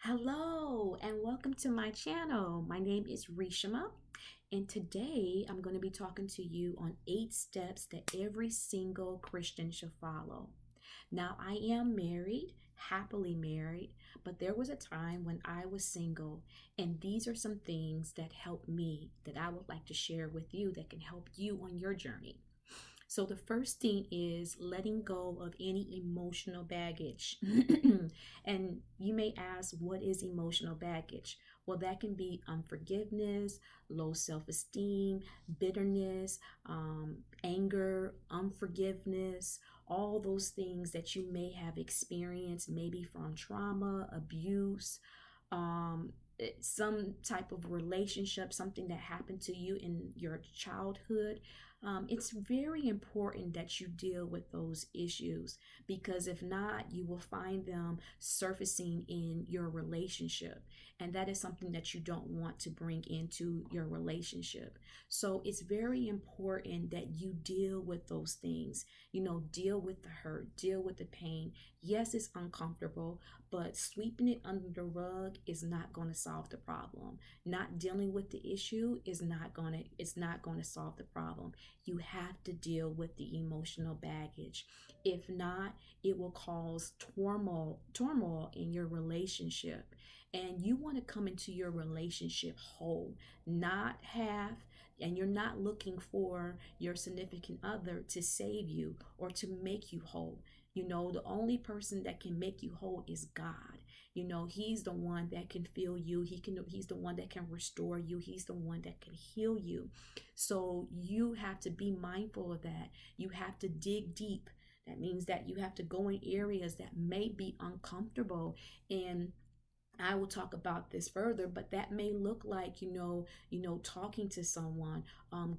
Hello and welcome to my channel. My name is Reshama, and today I'm going to be talking to you on 8 steps that every single Christian should follow. Now, I am married, happily married, but there was a time when I was single, and these are some things that helped me that I would like to share with you that can help you on your journey. So, the first thing is letting go of any emotional baggage. And you may ask, what is emotional baggage? Well, that can be unforgiveness, low self esteem, bitterness, anger, unforgiveness, all those things that you may have experienced, maybe from trauma, abuse, some type of relationship, something that happened to you in your childhood. It's very important that you deal with those issues, because if not, you will find them surfacing in your relationship. And that is something that you don't want to bring into your relationship. So it's very important that you deal with those things, deal with the hurt, deal with the pain. Yes, it's uncomfortable, but sweeping it under the rug is not going to solve the problem. Not dealing with the issue is not going to it's not going to solve the problem. You have to deal with the emotional baggage. If not, it will cause turmoil in your relationship. And you want to come into your relationship whole, not half. And you're not looking for your significant other to save you or to make you whole. The only person that can make you whole is God. He's the one that can feel you. He's the one that can restore you. He's the one that can heal you. So you have to be mindful of that. You have to dig deep. That means that you have to go in areas that may be uncomfortable, and I will talk about this further, but that may look like, talking to someone,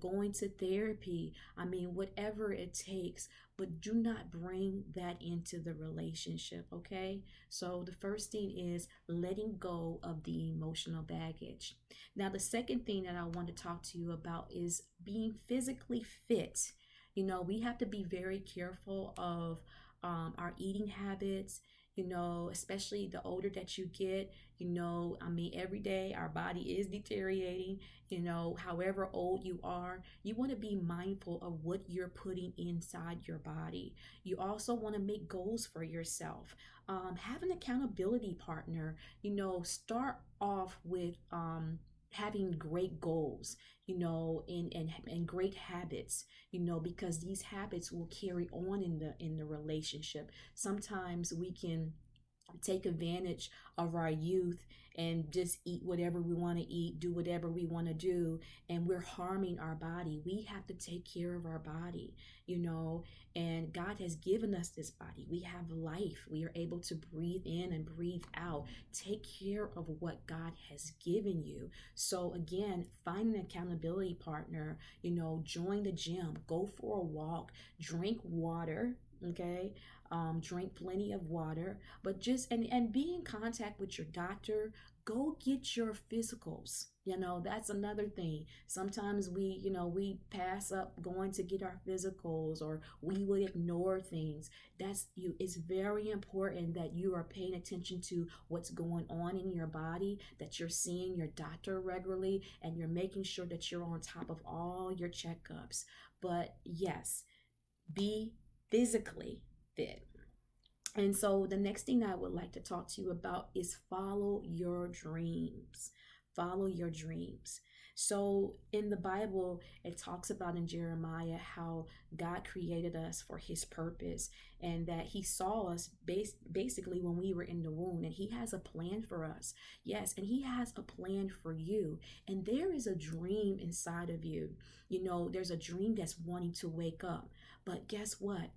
going to therapy. I mean, whatever it takes, but do not bring that into the relationship, okay? So the first thing is letting go of the emotional baggage. Now, the second thing that I want to talk to you about is being physically fit. We have to be very careful of our eating habits, especially the older that you get. I mean, every day our body is deteriorating. However old you are, you want to be mindful of what you're putting inside your body. You also want to make goals for yourself. Have an accountability partner. Start off with having great goals, and great habits, because these habits will carry on in the relationship. Sometimes we can take advantage of our youth and just eat whatever we want to eat, do whatever we want to do, and we're harming our body. We have to take care of our body, and God has given us this body. We have life. We are able to breathe in and breathe out. Take care of what God has given you. So again, find an accountability partner, join the gym, go for a walk, drink water, okay? Drink plenty of water, but just and be in contact with your doctor. Go get your physicals. That's another thing. Sometimes we pass up going to get our physicals, or we would ignore things. It's very important that you are paying attention to what's going on in your body, that you're seeing your doctor regularly, and you're making sure that you're on top of all your checkups. But yes, be physically fit. And so the next thing I would like to talk to you about is follow your dreams. Follow your dreams. So in the Bible, it talks about in Jeremiah how God created us for his purpose, and that he saw us basically when we were in the womb, and he has a plan for us. Yes, and he has a plan for you. And there is a dream inside of you. There's a dream that's wanting to wake up. But guess what?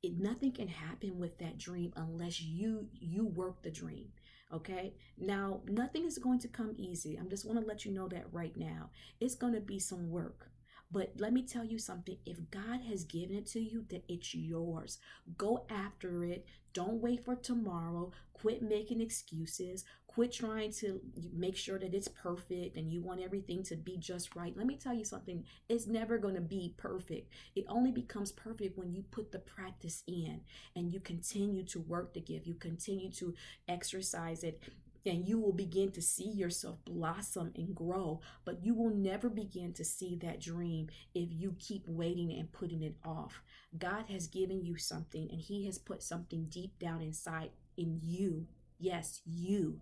Nothing can happen with that dream unless you work the dream. Okay, now nothing is going to come easy. I'm just want to let you know that right now. It's going to be some work. But let me tell you something. If God has given it to you, that it's yours. Go after it. Don't wait for tomorrow. Quit making excuses. Quit trying to make sure that it's perfect and you want everything to be just right. Let me tell you something. It's never going to be perfect. It only becomes perfect when you put the practice in and you continue to work the gift. You continue to exercise it and you will begin to see yourself blossom and grow. But you will never begin to see that dream if you keep waiting and putting it off. God has given you something, and He has put something deep down inside in you. Yes, you.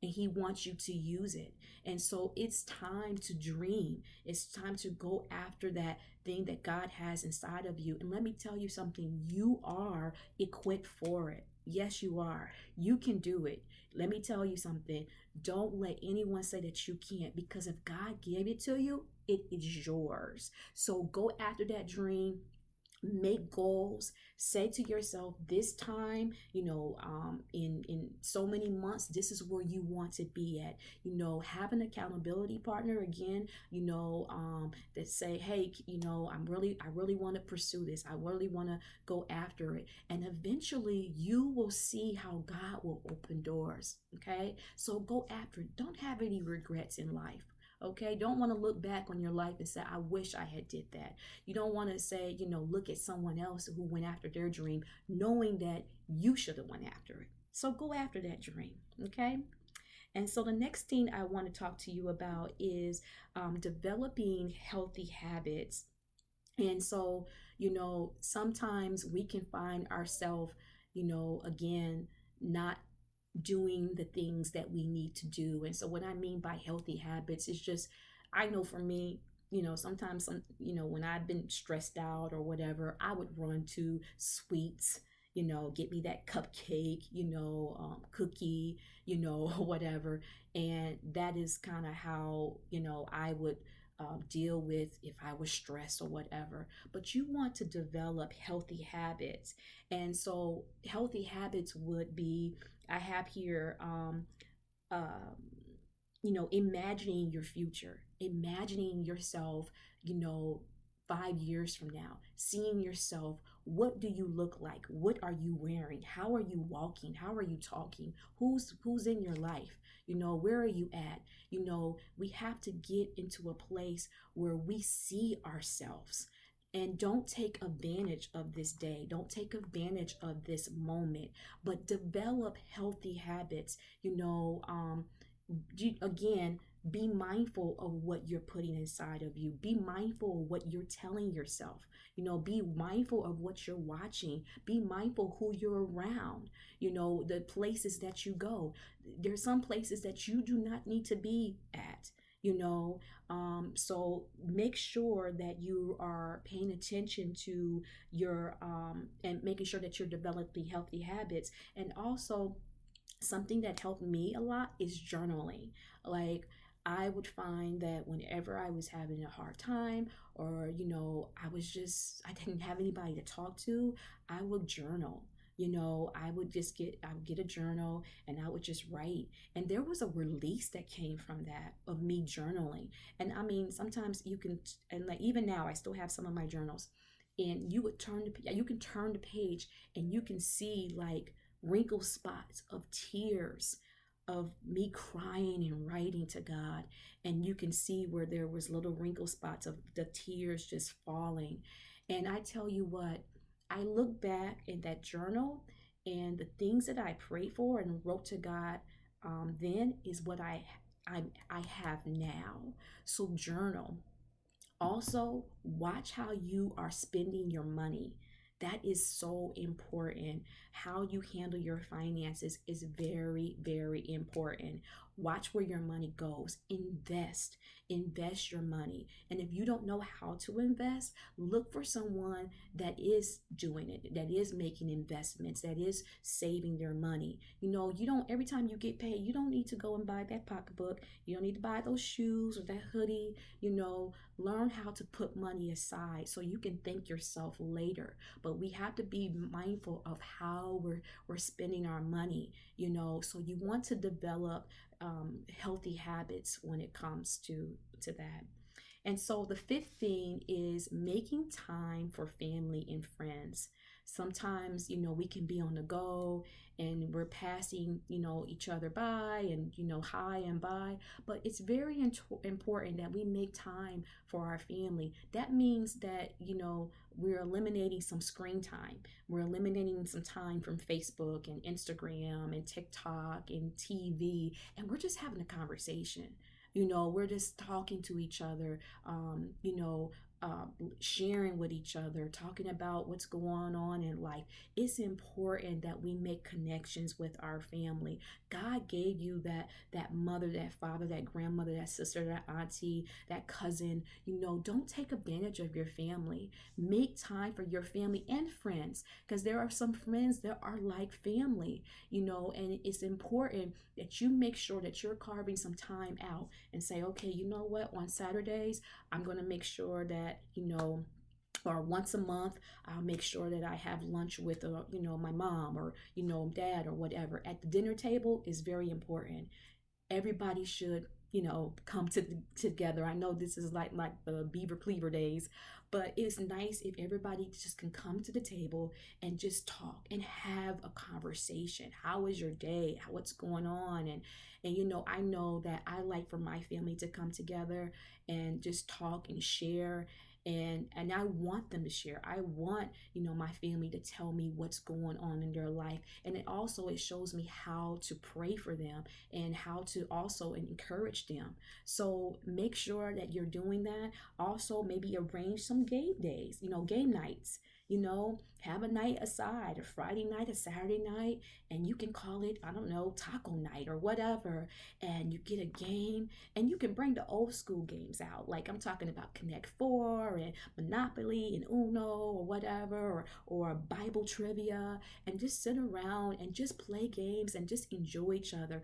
And He wants you to use it. And so it's time to dream. It's time to go after that thing that God has inside of you. And let me tell you something, you are equipped for it. Yes, you are. You can do it. Let me tell you something. Don't let anyone say that you can't, because if God gave it to you, it is yours. So go after that dream. Make goals. Say to yourself, this time, in so many months, this is where you want to be at. Have an accountability partner again, that say, hey, I really want to pursue this. I really want to go after it. And eventually you will see how God will open doors. Okay, so go after it. Don't have any regrets in life. Okay, don't want to look back on your life and say, I wish I had did that. You don't want to say, look at someone else who went after their dream, knowing that you should have went after it. So go after that dream. Okay. And so the next thing I want to talk to you about is developing healthy habits. And so, sometimes we can find ourselves, again, not doing the things that we need to do. And so what I mean by healthy habits is just, I know for me, sometimes when I've been stressed out or whatever, I would run to sweets, get me that cupcake, cookie, whatever. And that is kind of how, I would deal with if I was stressed or whatever. But you want to develop healthy habits. And so healthy habits would be, I have here, um, imagining your future, imagining yourself, 5 years from now, seeing yourself. What do you look like? What are you wearing? How are you walking? How are you talking? Who's in your life? Where are you at? We have to get into a place where we see ourselves. And don't take advantage of this day. Don't take advantage of this moment, but develop healthy habits. Again, be mindful of what you're putting inside of you. Be mindful of what you're telling yourself. Be mindful of what you're watching. Be mindful who you're around. The places that you go. There's some places that you do not need to be at. So make sure that you are paying attention to your and making sure that you're developing healthy habits. And also, something that helped me a lot is journaling. Like, I would find that whenever I was having a hard time, or I didn't have anybody to talk to, I would journal. I would get a journal and I would just write. And there was a release that came from that, of me journaling. And I mean, sometimes you can, and like even now, I still have some of my journals. And you can turn the page and you can see like wrinkle spots of tears of me crying and writing to God. And you can see where there was little wrinkle spots of the tears just falling. And I tell you what, I look back in that journal, and the things that I prayed for and wrote to God then is what I have now. So journal. Also, watch how you are spending your money. That is so important. How you handle your finances is very, very important. Watch where your money goes. Invest your money. And if you don't know how to invest, look for someone that is doing it, that is making investments, that is saving their money. You don't, every time you get paid, you don't need to go and buy that pocketbook. You don't need to buy those shoes or that hoodie. Learn how to put money aside so you can thank yourself later. But we have to be mindful of how we're spending our money. So you want to develop healthy habits when it comes to that. And so the fifth thing is making time for family and friends. Sometimes, we can be on the go and we're passing, each other by and, hi and bye. But it's very important that we make time for our family. That means that, we're eliminating some screen time. We're eliminating some time from Facebook and Instagram and TikTok and TV, and we're just having a conversation. We're just talking to each other, uh, sharing with each other, talking about what's going on in life. It's important that we make connections with our family. God gave you that mother, that father, that grandmother, that sister, that auntie, that cousin. Don't take advantage of your family. Make time for your family and friends, because there are some friends that are like family. And it's important that you make sure that you're carving some time out and say, okay, you know what, on Saturdays I'm going to make sure that, or once a month, I'll make sure that I have lunch with, my mom or, dad or whatever. At the dinner table is very important. Everybody should, come together. I know this is like the Beaver Cleaver days, but it's nice if everybody just can come to the table and just talk and have a conversation. How is your day? What's going on? And I know that I like for my family to come together and just talk and share, and I want them to share. I want, my family to tell me what's going on in their life. And it shows me how to pray for them and how to also encourage them. So make sure that you're doing that. Also, maybe arrange some game days, game nights. Have a night aside, a Friday night, a Saturday night, and you can call it, I don't know, taco night or whatever. And you get a game, and you can bring the old school games out. Like I'm talking about Connect Four and Monopoly and Uno or whatever, or Bible trivia, and just sit around and just play games and just enjoy each other.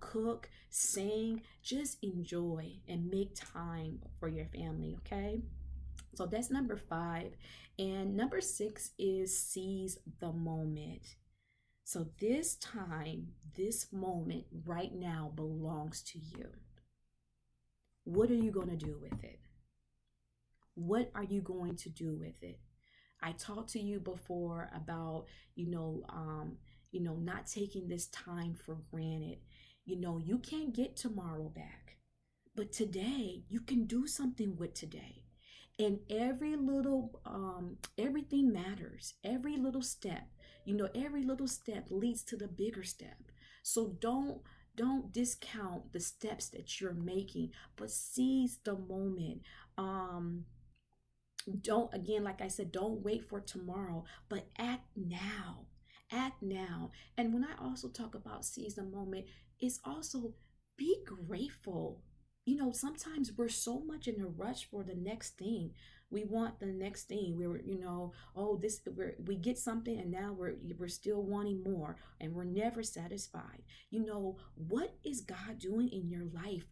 Cook, sing, just enjoy and make time for your family, okay? So that's number 5. And number 6 is seize the moment. So this time, this moment right now belongs to you. What are you going to do with it? What are you going to do with it? I talked to you before about, not taking this time for granted. You can't get tomorrow back, but today you can do something with today. And everything matters. Every little step, every little step leads to the bigger step. So don't discount the steps that you're making, but seize the moment. Don't, again, like I said, don't wait for tomorrow, but act now. Act now. And when I also talk about seize the moment, it's also be grateful. Sometimes we're so much in a rush for the next thing. We want the next thing. Oh, we get something and now we're still wanting more and we're never satisfied. What is God doing in your life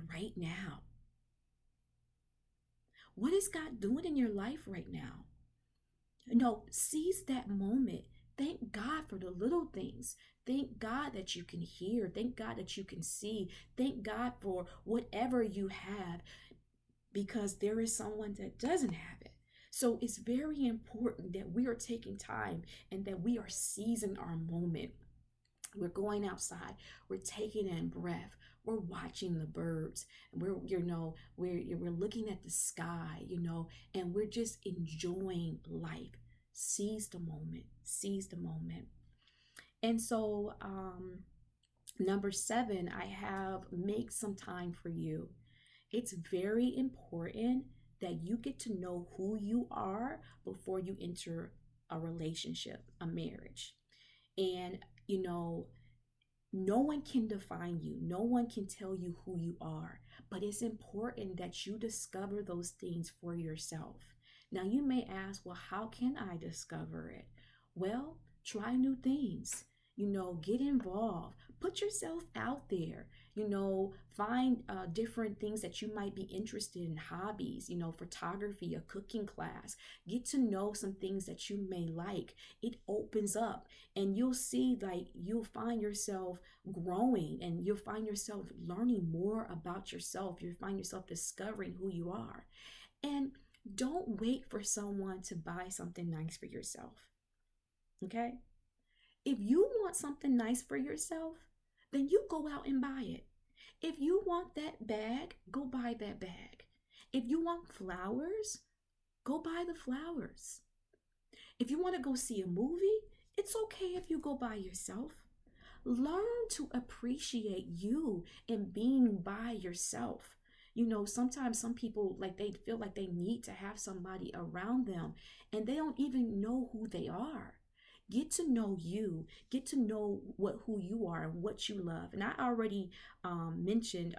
right now? What is God doing in your life right now? Seize that moment. Thank God for the little things. Thank God that you can hear. Thank God that you can see. Thank God for whatever you have, because there is someone that doesn't have it. So it's very important that we are taking time and that we are seizing our moment. We're going outside. We're taking in breath. We're watching the birds. We're looking at the sky, and we're just enjoying life. Seize the moment. Seize the moment. And so, number 7, I have make some time for you. It's very important that you get to know who you are before you enter a relationship, a marriage. And, no one can define you. No one can tell you who you are. But it's important that you discover those things for yourself. Now, you may ask, well, how can I discover it? Well, try new things. Get involved. Put yourself out there. Find different things that you might be interested in, hobbies, photography, a cooking class. Get to know some things that you may like. It opens up, and you'll see, like, you'll find yourself growing, and you'll find yourself learning more about yourself. You'll find yourself discovering who you are. And don't wait for someone to buy something nice for yourself. Okay? If you want something nice for yourself, then you go out and buy it. If you want that bag, go buy that bag. If you want flowers, go buy the flowers. If you want to go see a movie, it's okay if you go by yourself. Learn to appreciate you and being by yourself. You know, sometimes some people like they feel like they need to have somebody around them and they don't even know who they are. Get to know you, get to know what who you are and what you love. And I already mentioned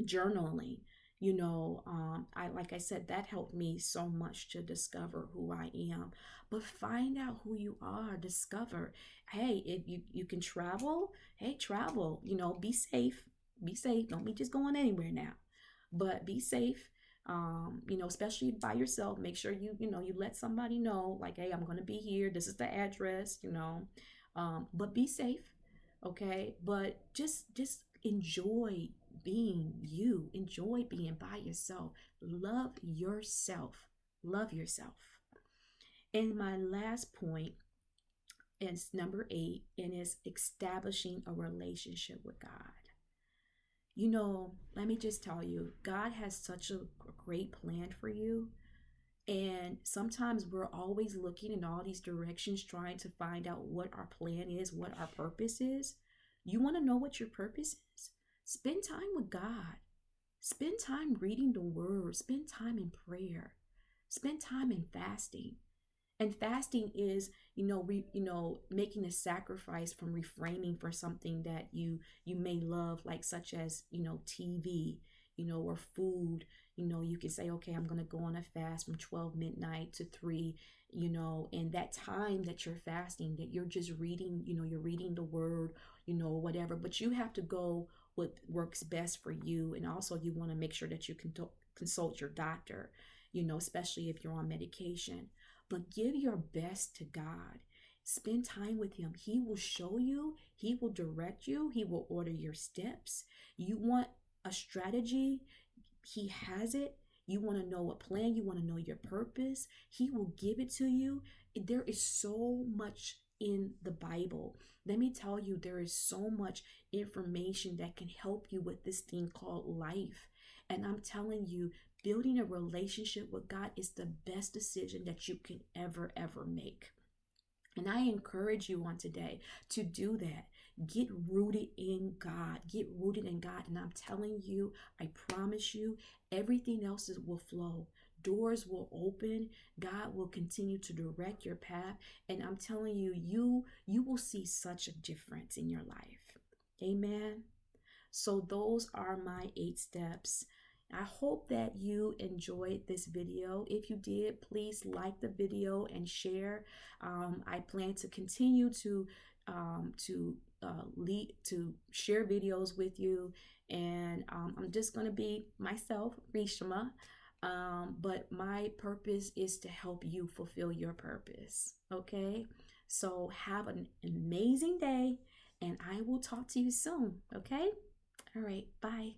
journaling. I like I said, that helped me so much to discover who I am. But find out who you are. Discover, hey, if you can travel, hey, travel. Be safe. Be safe. Don't be just going anywhere now, but be safe. Especially by yourself. Make sure you let somebody know, like, hey, I'm gonna be here. This is the address. But be safe, okay? But just enjoy being you. Enjoy being by yourself. Love yourself. Love yourself. And my last point is number 8, and is establishing a relationship with God. Let me just tell you, God has such a great plan for you. And sometimes we're always looking in all these directions, trying to find out what our plan is, what our purpose is. You want to know what your purpose is? Spend time with God. Spend time reading the word. Spend time in prayer. Spend time in fasting. And fasting is, making a sacrifice from refraining for something that you may love, like such as, TV, or food. You can say, okay, I'm going to go on a fast from 12 midnight to 3, and that time that you're fasting, that you're just reading, you're reading the word, whatever, but you have to go what works best for you. And also you want to make sure that you can consult your doctor, especially if you're on medication. But give your best to God. Spend time with Him. He will show you, He will direct you, He will order your steps. You want a strategy, He has it. You want to know a plan, you want to know your purpose, He will give it to you. There is so much in the Bible. Let me tell you, there is so much information that can help you with this thing called life. And I'm telling you, building a relationship with God is the best decision that you can ever make. And I encourage you on today to do that. Get rooted in God. Get rooted in God. And I'm telling you, I promise you, everything else will flow. Doors will open. God will continue to direct your path. And I'm telling you, you will see such a difference in your life. Amen. So those are my 8 steps. I hope that you enjoyed this video. If you did, please like the video and share. I plan to continue to share videos with you, and I'm just going to be myself, Reshma. But my purpose is to help you fulfill your purpose. Okay, so have an amazing day, and I will talk to you soon. Okay, all right, bye.